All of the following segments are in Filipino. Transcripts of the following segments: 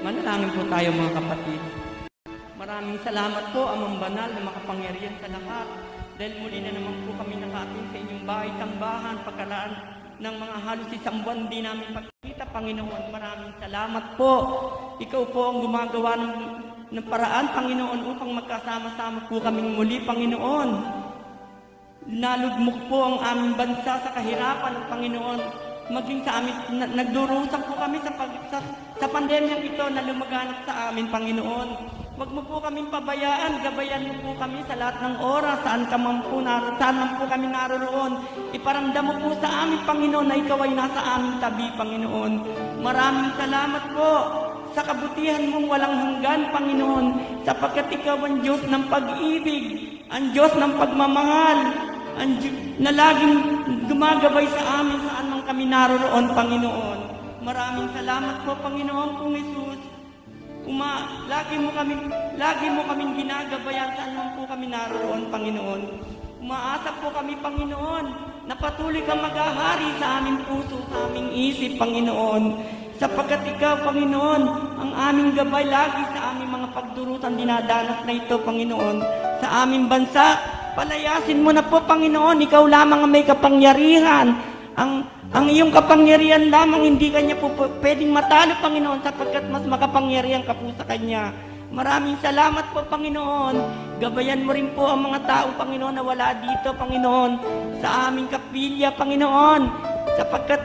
Manalangin po tayo mga kapatid. Maraming salamat po, Amang Banal na makapangyarihan sa lahat. Dahil muli na naman po kami nakaatin sa inyong bahay-sambahan, pagkalaan ng mga halos isang buwan di namin pagkita, Panginoon. Maraming salamat po. Ikaw po ang gumagawa ng paraan, Panginoon, upang magkasama-sama po kaming muli, Panginoon. Nalugmok po ang aming bansa sa kahirapan, Panginoon. Maging sa amin, nagdurusak po kami sa pandemyang ito na lumaganap sa amin, Panginoon. Huwag mo po kaming pabayaan, gabayan mo po kami sa lahat ng oras, saan man po kami naroroon. Iparamdam mo po sa amin, Panginoon, na ikaw ay nasa aming tabi, Panginoon. Maraming salamat po sa kabutihan mong walang hanggan, Panginoon, sapagkat ikaw ang Diyos ng pag-ibig, ang Diyos ng pagmamahal, ang Diyos na laging gumagabay sa amin saan man kami naroroon, Panginoon. Maraming salamat po, Panginoon kong Jesus. Lagi mo kaming ginagabayan saan man po kami naroroon, Panginoon. Umaasa po kami, Panginoon, na patuloy kang maghahari sa aming puso, sa aming isip, Panginoon. Sapagkat ikaw, Panginoon, ang aming gabay lagi sa aming mga pagdurutan dinadanas na ito, Panginoon. Sa aming bansa, palayasin mo na po, Panginoon. Ikaw lamang ang may kapangyarihan. Ang iyong kapangyarihan lamang, hindi kanya po pwedeng matalo, Panginoon, sapagkat mas makapangyarihan ka po sa kanya. Maraming salamat po, Panginoon. Gabayan mo rin po ang mga tao, Panginoon, na wala dito, Panginoon, sa aming kapilya, Panginoon, sapagkat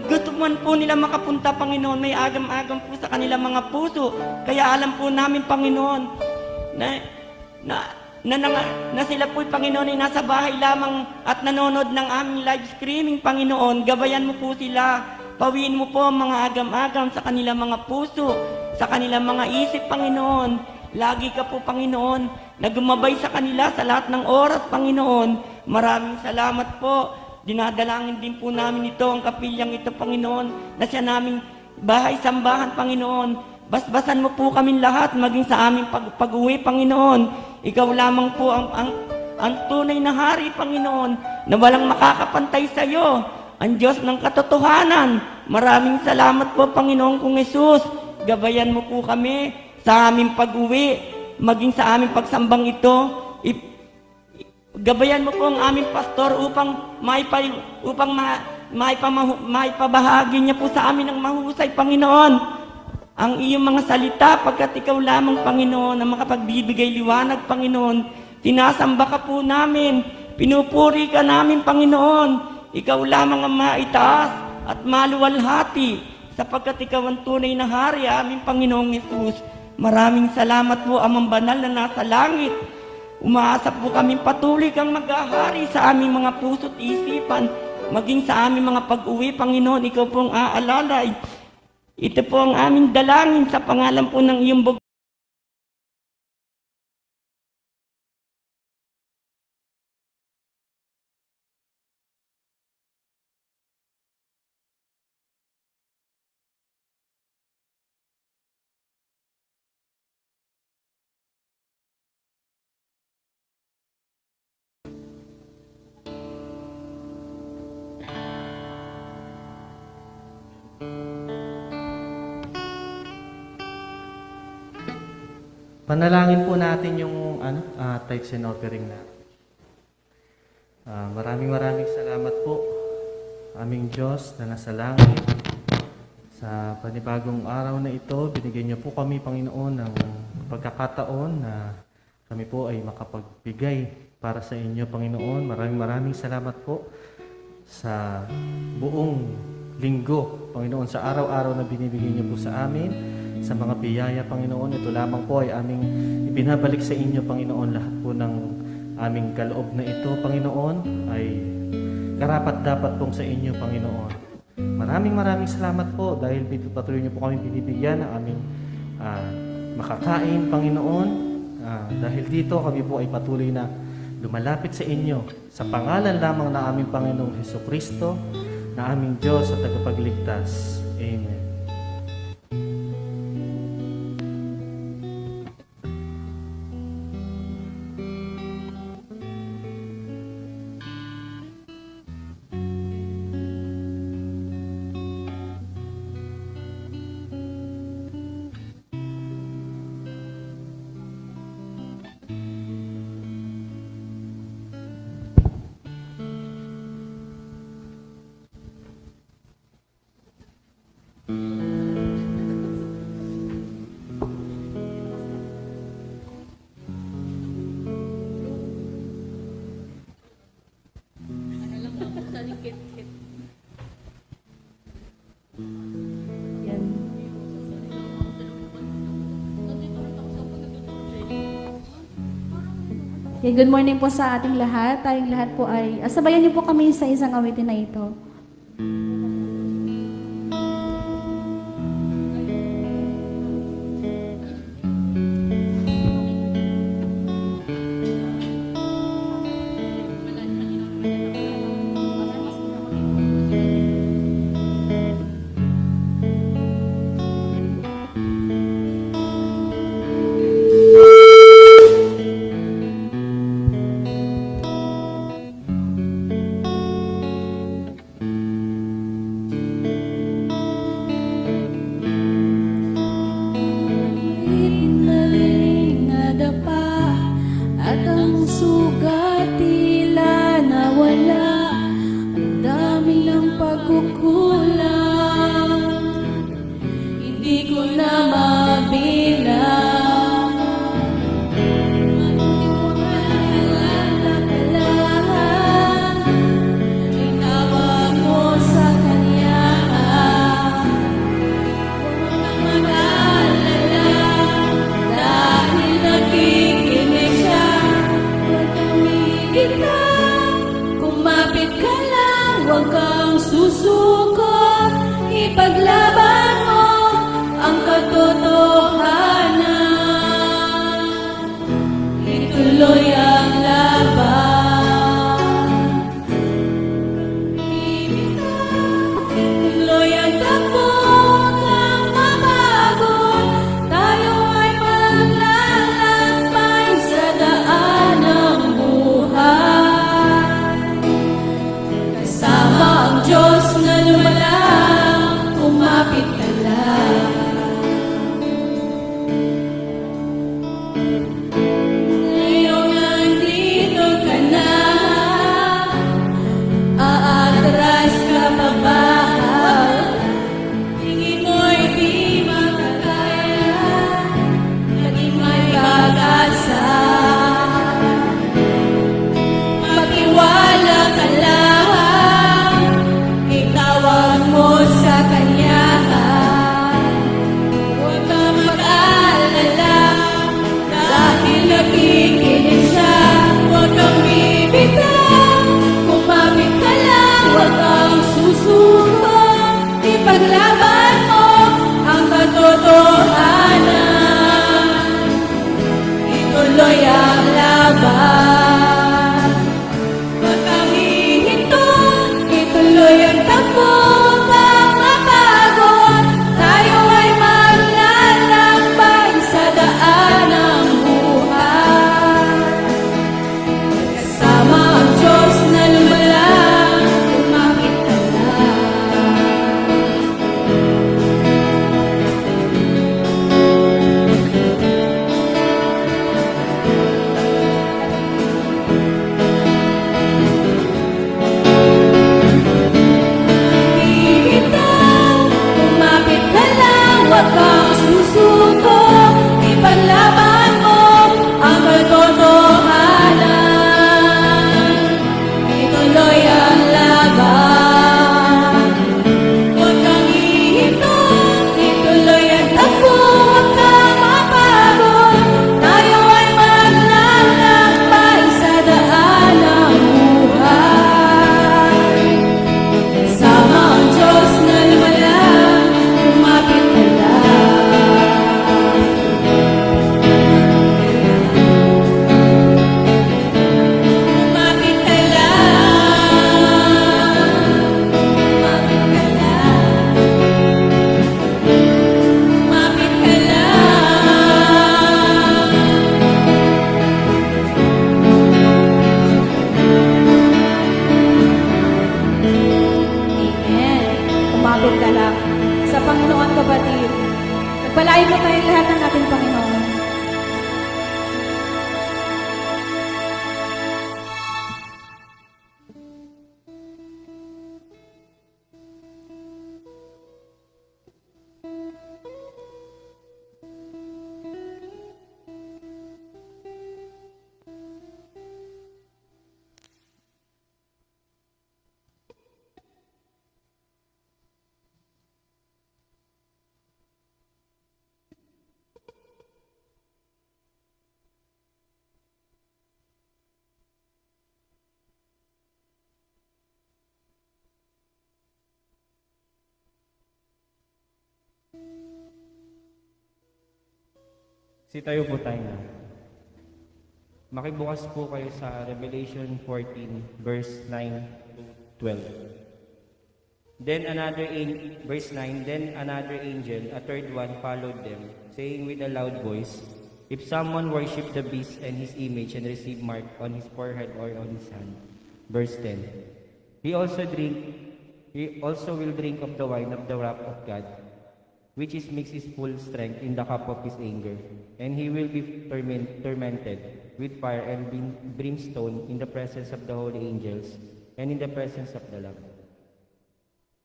gusto man po nila makapunta, Panginoon, may agam-agam po sa kanila mga puso. Kaya alam po namin, Panginoon, na sila po'y, Panginoon, ay nasa bahay lamang at nanonood ng aming live streaming, Panginoon. Gabayan mo po sila. Pawiin mo po ang mga agam-agam sa kanilang mga puso, sa kanilang mga isip, Panginoon. Lagi ka po, Panginoon, na gumabay sa kanila sa lahat ng oras, Panginoon. Maraming salamat po. Dinadalangin din po namin ito, ang kapilyang ito, Panginoon, na siya naming bahay-sambahan, Panginoon. Basbasan mo po kami lahat, maging sa aming pag-uwi, Panginoon. Ikaw lamang po ang tunay na hari, Panginoon, na walang makakapantay sa iyo, ang Diyos ng katotohanan. Maraming salamat po, Panginoon kong Jesus. Gabayan mo po kami sa aming pag-uwi, maging sa aming pagsambang ito. Gabayan mo po ang aming pastor upang maipabahagi niya po sa amin ng mahusay, Panginoon, ang iyong mga salita, pagkat ikaw lamang, Panginoon, ang makapagbibigay liwanag, Panginoon. Sinasamba ka po namin, pinupuri ka namin, Panginoon. Ikaw lamang ang maitaas at maluwalhati, sapagkat ikaw ang tunay na hari, aming Panginoong Yesus. Maraming salamat po, Amang Banal na nasa langit. Umaasa po kami patuloy kang maghahari sa aming mga puso't isipan, maging sa aming mga pag-uwi, Panginoon, ikaw pong aalalay. Ito po ang aming dalangin sa pangalan po ng iyong bugtong. Panalangin po natin yung tithes and offering na. Maraming salamat po, aming Diyos na nasa langit. Sa panibagong araw na ito, binigyan niyo po kami, Panginoon, ng pagkakataon na kami po ay makapagbigay para sa inyo, Panginoon. Maraming salamat po sa buong linggo, Panginoon, sa araw-araw na binibigay niyo po sa amin. Sa mga biyaya, Panginoon, ito lamang po ay aming ibinabalik sa inyo, Panginoon. Lahat po ng aming kaloob na ito, Panginoon, ay karapat-dapat pong sa inyo, Panginoon. Maraming salamat po dahil patuloy niyo po kami binibigyan ng aming makakain, Panginoon. Dahil dito kami po ay patuloy na lumalapit sa inyo sa pangalan lamang na aming Panginoong Hesukristo, na aming Diyos at tagapagligtas. Amen. Yan. Okay, good morning po sa ating lahat. Tayong lahat po ay, sabayan niyo po kami sa isang awitin na ito. Pagpalain mo tayong lahat ng ating Panginoon. Sitayo po tayo na. Makibukas po kayo sa Revelation 14, verse 9 to 12. Verse 9, Then another angel, a third one, followed them, saying with a loud voice, If someone worship the beast and his image and receive mark on his forehead or on his hand. Verse 10, He also will drink of the wine of the wrath of God, which is mixed his full strength in the cup of his anger, and he will be tormented with fire and brimstone in the presence of the holy angels and in the presence of the Lamb.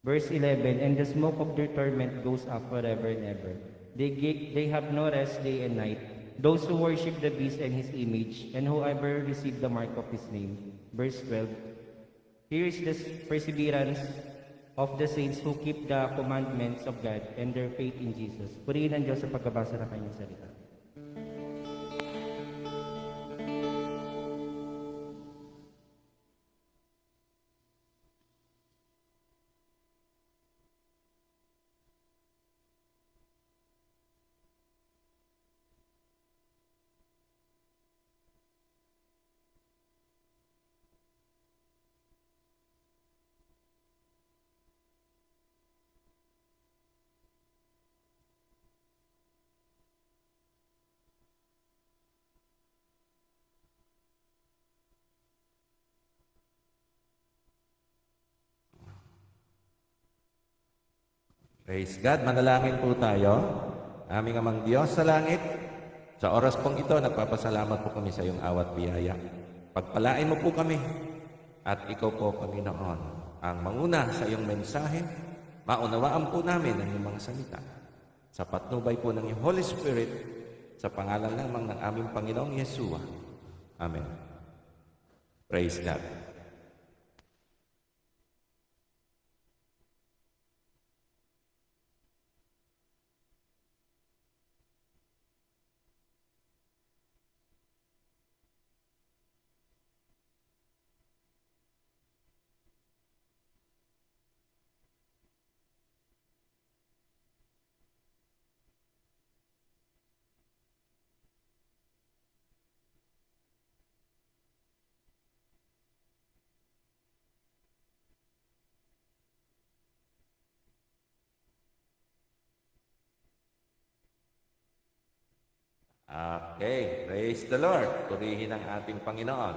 Verse 11, And the smoke of their torment goes up forever and ever. They have no rest day and night, those who worship the beast and his image, and whoever receive the mark of his name. Verse 12, Here is the perseverance of the saints who keep the commandments of God and their faith in Jesus. Purihin ang Diyos sa pagkabasa ng kanyang salita. Praise God, manalangin po tayo. Aming amang Diyos sa langit, sa oras pong ito, nagpapasalamat po kami sa iyong awat biyaya. Pagpalain mo po kami, at ikaw po, Panginoon, ang manguna sa iyong mensahe. Maunawaan po namin ang iyong mga salita. Sa patnubay po ng iyong Holy Spirit, sa pangalan lamang ng aming Panginoong Yeshua. Amen. Praise God. Okay, praise the Lord. Purihin ang ating Panginoon.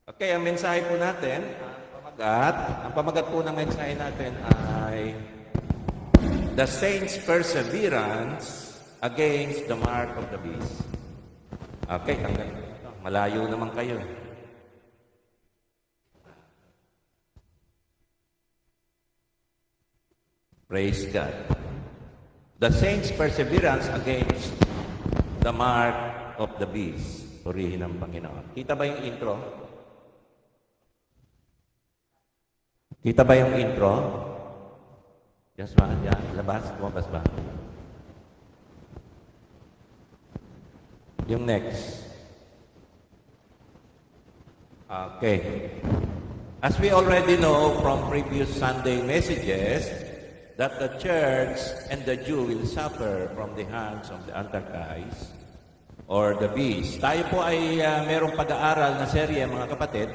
Okay, ang mensahe po natin, ang pamagat po ng mensahe natin ay The Saints' Perseverance Against the Mark of the Beast. Okay, malayo naman kayo. Praise God. The Saints' Perseverance Against the Mark of the Beast. Purihin ang Panginoon. Kita ba yung intro? Kita ba yung intro? Yes ba? Diyan, labas? Kumabas ba? Yung next. Okay. As we already know from previous Sunday messages, that the church and the Jew will suffer from the hands of the Antichrist or the beast. Tayo po ay merong pag-aaral na serye, mga kapatid,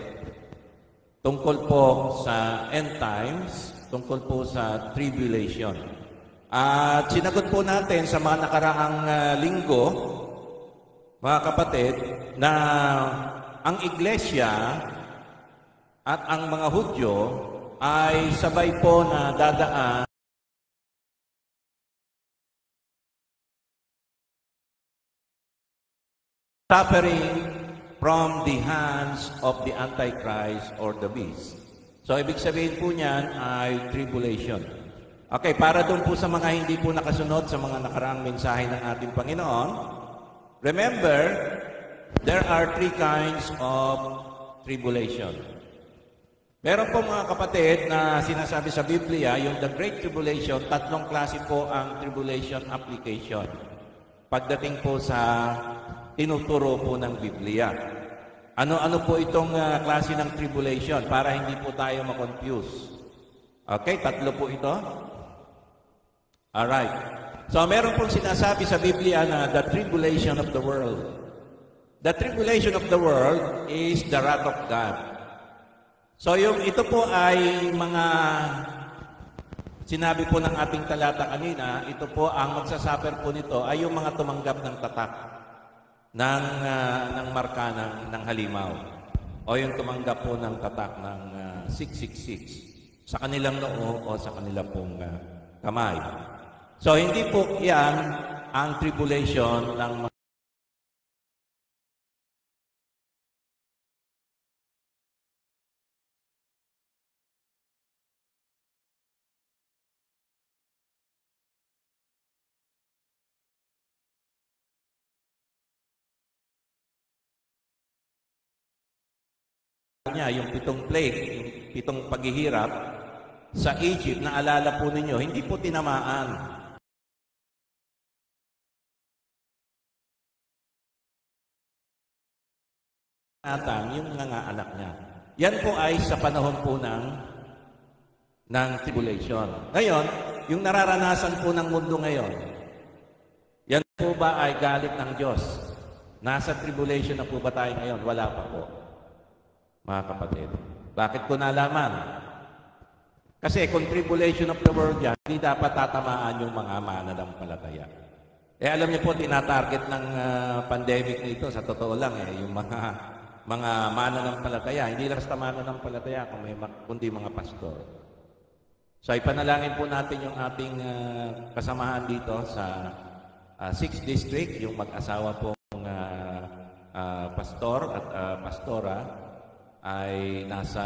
tungkol po sa end times, tungkol po sa tribulation. At sinagot po natin sa mga nakaraang linggo, mga kapatid, na ang iglesia at ang mga Hudyo ay sabay po na dadaan suffering from the hands of the Antichrist or the beast. So, ibig sabihin po niyan ay tribulation. Okay, para doon po sa mga hindi po nakasunod sa mga nakaraang mensahe ng ating Panginoon, remember, there are three kinds of tribulation. Meron po mga kapatid na sinasabi sa Biblia, yung the Great Tribulation, tatlong klase po ang tribulation application. Pagdating po sa tinuturo po ng Biblia. Ano-ano po itong klase ng tribulation para hindi po tayo ma-confuse. Okay, tatlo po ito. Alright. So, meron pong sinasabi sa Biblia na the tribulation of the world. The tribulation of the world is the wrath of God. So, ito po ay mga sinabi po ng ating talata kanina, ito po ang magsasuffer po nito ay yung mga tumanggap ng tatak ng marka ng halimaw o yung tumanggap po ng tatak ng 666 sa kanilang noo o sa kanilang pong kamay. So, hindi po yan ang tribulation ng mga niya, yung 7 plague, yung 7 paghihirap sa Egypt, na alala po ninyo, hindi po tinamaan. Yung mga anak niya. Yan po ay sa panahon po ng tribulation. Ngayon, yung nararanasan po ng mundo ngayon, yan po ba ay galit ng Diyos? Nasa tribulation na po ba tayo ngayon? Wala pa po, mga kapatid. Bakit ko nalaman? Kasi kung tribulation of the world yan, hindi dapat tatamaan yung mga mananampalataya. Alam niyo po, tinatarget ng pandemic nito, sa totoo lang, yung mga mananampalataya. Hindi lang basta mananampalataya, kundi mga pastor. So, ipanalangin po natin yung ating kasamahan dito sa 6th District, yung mag-asawa pong pastor at pastora, ay nasa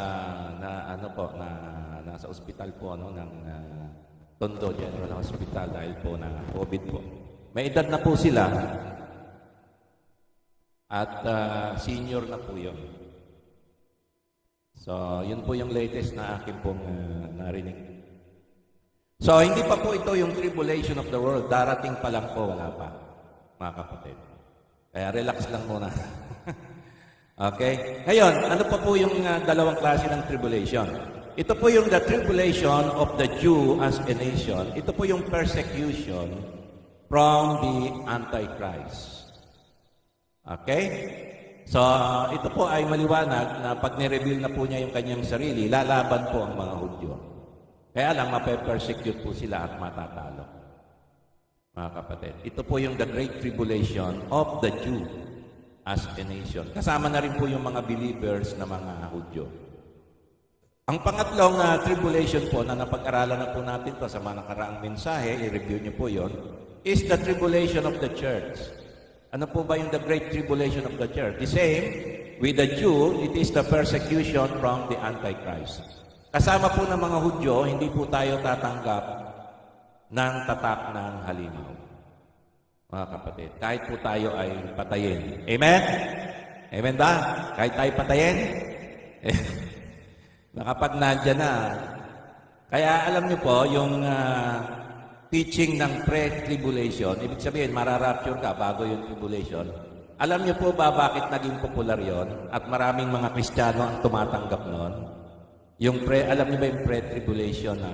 ospital po ng Tondo General Hospital dahil po na COVID po. May edad na po sila at senior na po yun. So, yun po yung latest na akin pong narinig. So, hindi pa po ito yung tribulation of the world. Darating pa lang po, wala pa, mga kapatid. Kaya relax lang muna. Okay? Ngayon, ano pa po yung dalawang klase ng tribulation? Ito po yung the tribulation of the Jew as a nation. Ito po yung persecution from the Antichrist. Okay? So, ito po ay maliwanag na pag nireveal na po niya yung kanyang sarili, lalaban po ang mga Hudyo. Kaya lang, mape-persecute po sila at matatalo. Mga kapatid, ito po yung the great tribulation of the Jew as a nation. Kasama na rin po yung mga believers na mga Hudyo. Ang pangatlong tribulation po na napag-aralan na po natin to sa mga nakaraang mensahe, i-review niyo po yon, is the tribulation of the church. Ano po ba yung the great tribulation of the church? The same with the Jew, it is the persecution from the Antichrist. Kasama po ng mga Hudyo, hindi po tayo tatanggap ng tatak ng halimaw. Mga kapatid, kahit po tayo ay patayin. Amen? Amen ba? Kahit tayo patayin? Nakapag nandyan na. Kaya alam niyo po, yung teaching ng pre-tribulation, ibig sabihin, mararapture ka bago yung tribulation. Alam niyo po ba bakit naging popular yon at maraming mga Kristiyano ang tumatanggap noon? Alam niyo ba yung pre-tribulation na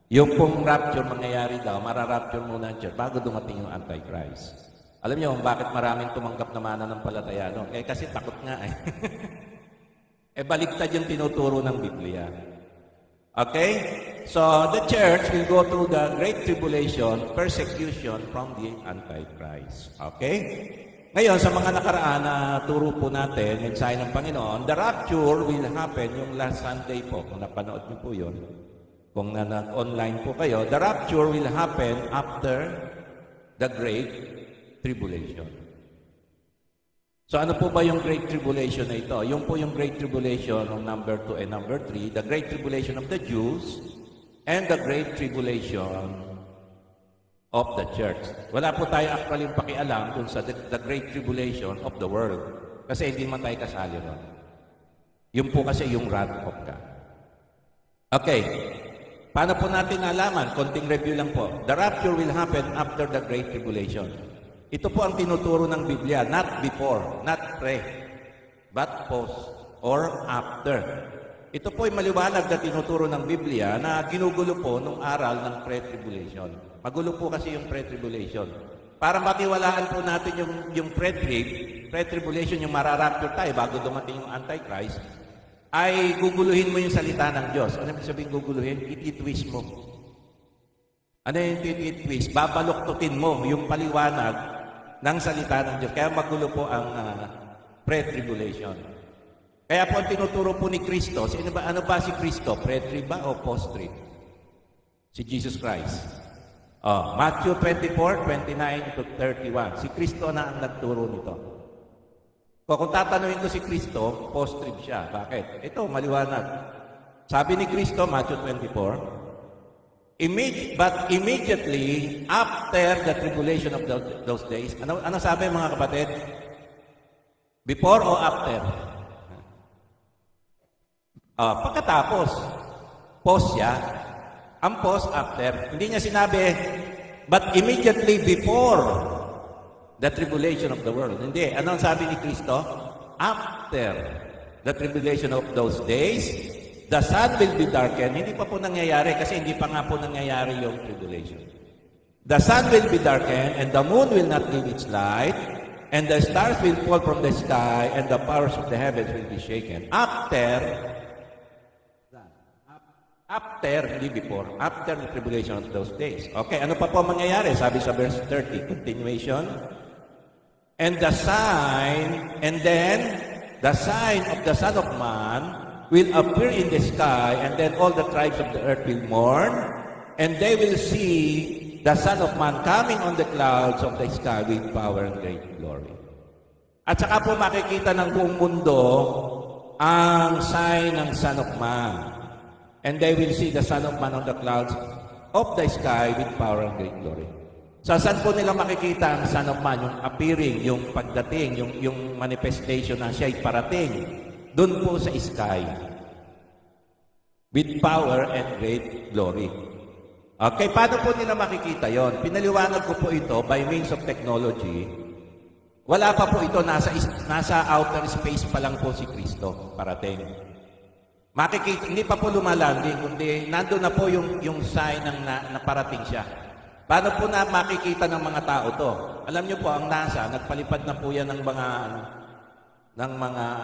yung pong rapture mangyayari daw, mararapture muna ang church bago dumating yung Antichrist. Alam niyo bakit maraming tumanggap na mananampalataya no? Kasi takot nga baliktad yung tinuturo ng Biblia. Okay? So, the church will go through the great tribulation, persecution from the Antichrist. Okay? Ngayon, sa mga nakaraan na turo po natin, mensahe ng Panginoon, the rapture will happen yung last Sunday po. Kung napanood niyo po yun, kung online po kayo, the rapture will happen after the Great Tribulation. So ano po ba yung Great Tribulation na ito? Yung po yung Great Tribulation ng number 2 and number 3, the Great Tribulation of the Jews and the Great Tribulation of the Church. Wala po tayo actually pakialam dun sa the Great Tribulation of the world. Kasi hindi man tayo kasali ron. Yun po kasi yung wrath of God. Okay. Paano po natin nalaman? Konting review lang po. The rapture will happen after the Great Tribulation. Ito po ang tinuturo ng Biblia, not before, not pre, but post, or after. Ito po ay maliwanag na tinuturo ng Biblia na ginugulo po nung aral ng pre-tribulation. Magulo po kasi yung pre-tribulation. Para matiwalaan po natin yung pre-tribulation, yung mararapture tayo bago dumating yung Antichrist, ay guguluhin mo yung salita ng Diyos. Ano ibig sabihin guguluhin? Ititwist mo. Ano yung ititwist? Babaluktutin mo yung paliwanag ng salita ng Diyos. Kaya magulo po ang pre-tribulation. Kaya po ang tinuturo po ni Kristo, ano ba si Kristo? Pre-trib ba o post-trib? Si Jesus Christ. Matthew 24, 29 to 31. Si Kristo na ang nagturo nito. Kung tatanungin ko si Kristo, post-trib siya. Bakit? Ito, maliwanag. Sabi ni Kristo, Matthew 24, but immediately after the tribulation of those days, ano sabi mga kapatid? Before o after? Pagkatapos, post siya. Ang post after, hindi niya sinabi, but immediately before the tribulation of the world. Hindi. Ano ang sabi ni Kristo? After the tribulation of those days, the sun will be darkened. Hindi pa po nangyayari kasi hindi pa nga po nangyayari yung tribulation. The sun will be darkened and the moon will not give its light and the stars will fall from the sky and the powers of the heavens will be shaken. After, hindi before, after the tribulation of those days. Okay, ano pa po mangyayari? Sabi sa verse 30, continuation. And the sign of the Son of Man will appear in the sky, and then all the tribes of the earth will mourn, and they will see the Son of Man coming on the clouds of the sky with power and great glory. At saka po makikita ng buong mundo ang sign ng Son of Man. And they will see the Son of Man on the clouds of the sky with power and great glory. So, saan po nila makikita ang Son of Man? Yung appearing, yung pagdating, yung manifestation na siya'y parating. Doon po sa sky. With power and great glory. Okay, paano po nila makikita yon? Pinaliwanag ko po ito by means of technology. Wala pa po ito, nasa outer space pa lang po si Kristo parating. Makikita, hindi pa po lumalanding, kundi nandun na po yung sign ng naparating siya. Paano po na makikita ng mga tao to? Alam niyo po, ang NASA, nagpalipad na po yan ng mga,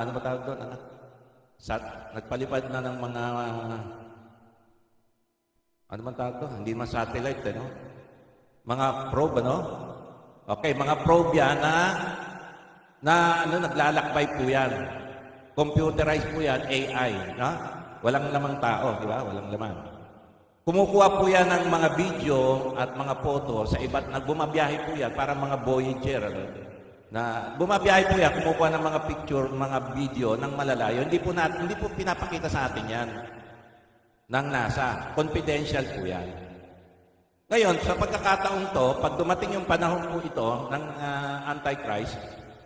ano ba tawag doon? Nagpalipad na ng mga, ano man tawag doon? Hindi man satellite, no? Mga probe, ano? Okay, mga probe yan naglalakbay po yan. Computerized po yan, AI, no? Walang lamang tao, di ba? Walang laman. Kumukuha po yan ng mga video at mga photo sa iba't bumabiyahe po yan, para mga Voyager, na bumabiyahe po yan, kumukuha ng mga picture, mga video ng malalayo. Hindi po pinapakita sa atin yan ng NASA. Confidential po yan. Ngayon, sa pagkakataon to, pag dumating yung panahon po ito ng Antichrist,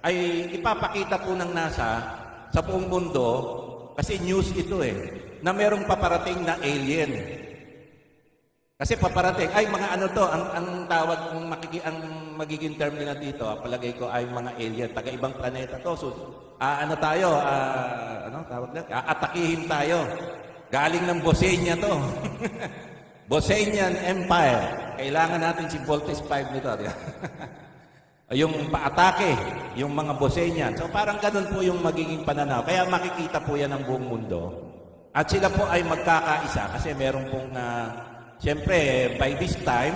ay ipapakita po ng NASA sa buong mundo, kasi news ito na merong paparating na alien. Kasi paparating, ay mga ano to, ang tawag, ang magiging term nila dito, palagay ko ay mga alien, taga-ibang planeta to. So, atakihin tayo. Galing ng Bosnia to. Bosnian Empire. Kailangan natin si Voltes 5 nito. Yung paatake, yung mga Bosnian. So parang ganun po yung magiging pananaw. Kaya makikita po yan ng buong mundo. At sila po ay magkakaisa kasi meron pong, siyempre, by this time,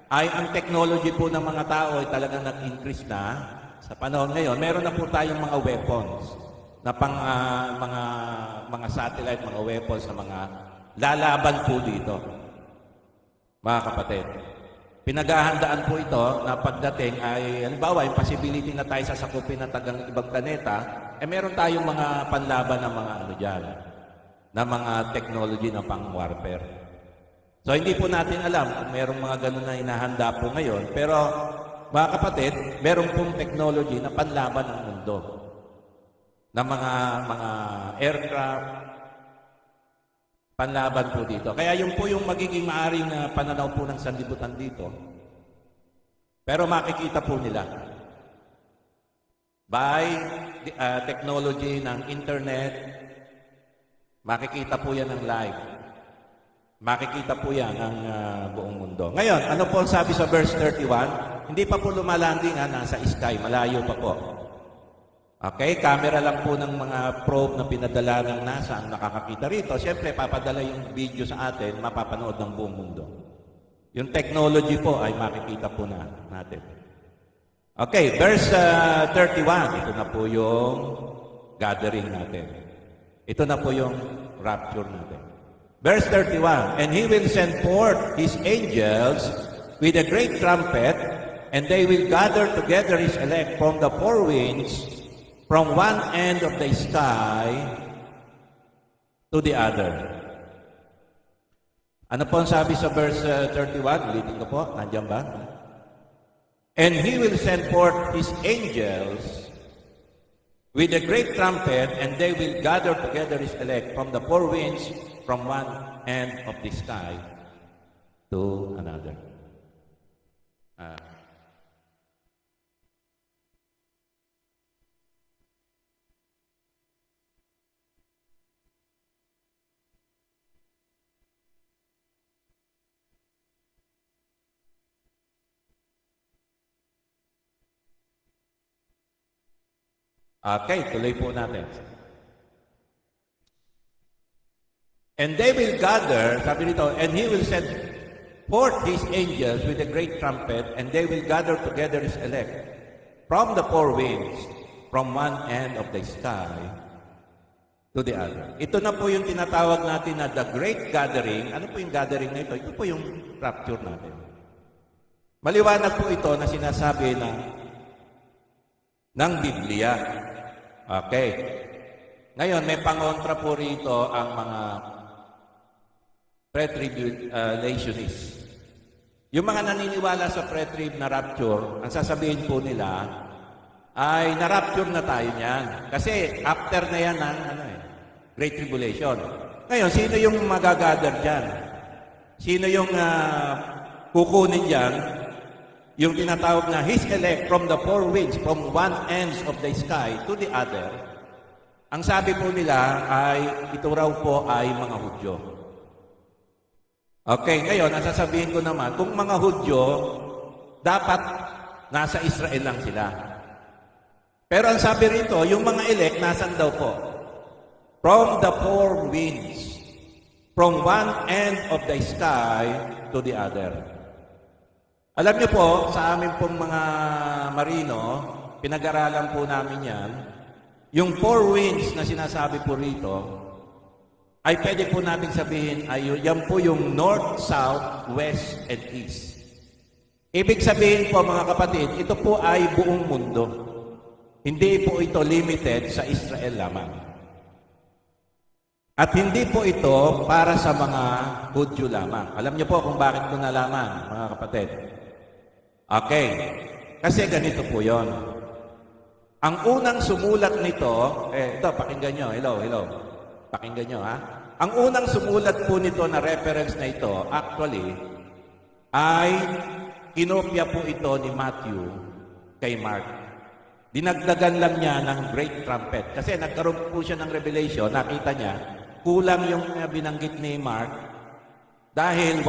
ay ang technology po ng mga tao ay talagang nag-increase na. Sa panahon ngayon, meron na po tayong mga weapons na pang mga satellite, mga weapons na mga lalaban po dito. Mga kapatid. Pinaghahandaan po ito na pagdating ay, halimbawa, yung possibility na tayo sasakupin na tagang ibang planeta, meron tayong mga panlaban ng mga na mga technology na pang-warfare. So, hindi po natin alam kung merong mga ganun na inahanda po ngayon. Pero, mga kapatid, meron pong technology na panlaban ng mundo. Na mga aircraft, panlaban po dito. Kaya yun po yung magiging maaring pananaw po ng sanlibutan dito. Pero makikita po nila by technology ng internet, makikita po yan ng live. Makikita po yan ng buong mundo. Ngayon, ano po ang sabi sa verse 31? Hindi pa po lumalanding, nasa sky, malayo pa po. Okay, camera lang po ng mga probe na pinadala ng NASA ang nakakakita rito. Siyempre, papadala yung video sa atin, mapapanood ng buong mundo. Yung technology po ay makikita po natin. Okay, verse 31. Ito na po yung gathering natin. Ito na po yung rapture natin. Verse 31, and he will send forth his angels with a great trumpet, and they will gather together his elect from the four winds, from one end of the sky to the other. Ano po ang sabi sa verse 31? Ulitin ko po, nandiyan ba? And he will send forth his angels with a great trumpet, and they will gather together his elect from the four winds, from one end of the sky to another. Okay, tuloy po natin. And they will gather, sabi nito, and he will send forth his angels with a great trumpet, and they will gather together his elect from the four winds, from one end of the sky to the other. Ito na po yung tinatawag natin na the great gathering. Ano po yung gathering na ito? Ito po yung rapture natin. Maliwanag po ito na sinasabi ng Biblia. Okay. Ngayon, may pangontra po rito ang mga pre-tribulationists. Yung mga naniniwala sa pre-trib na rapture, ang sasabihin po nila ay na-rapture na tayo niyan. Kasi after na yan ng Great Tribulation. Ngayon, sino yung magagather dyan? Sino yung kukunin dyan? Yung tinatawag na his elect from the four winds, from one ends of the sky to the other. Ang sabi po nila ay ito raw po ay mga Hudyo. Okay, ngayon, ang sasabihin ko naman, kung mga Hudyo, dapat nasa Israel lang sila. Pero ang sabi rito, yung mga elect, nasan daw po? From the four winds, from one end of the sky to the other. Alam niyo po, sa amin pong mga marino, pinag-aralan po namin yan, yung four winds na sinasabi po rito, ay pwede po natin sabihin ay yan po yung north, south, west, and east. Ibig sabihin po mga kapatid, ito po ay buong mundo. Hindi po ito limited sa Israel lamang. At hindi po ito para sa mga Hudyo lamang. Alam niyo po kung bakit ko nalaman, mga kapatid. Okay. Kasi ganito po yon. Ang unang sumulat nito, ito, pakinggan nyo. Hello. Pakinggan nyo, ha? Ang unang sumulat po nito na reference na ito, actually, ay kinopya po ito ni Matthew kay Mark. Dinagdagan lang niya ng great trumpet. Kasi nagkaroon po siya ng revelation, nakita niya, kulang yung binanggit ni Mark dahil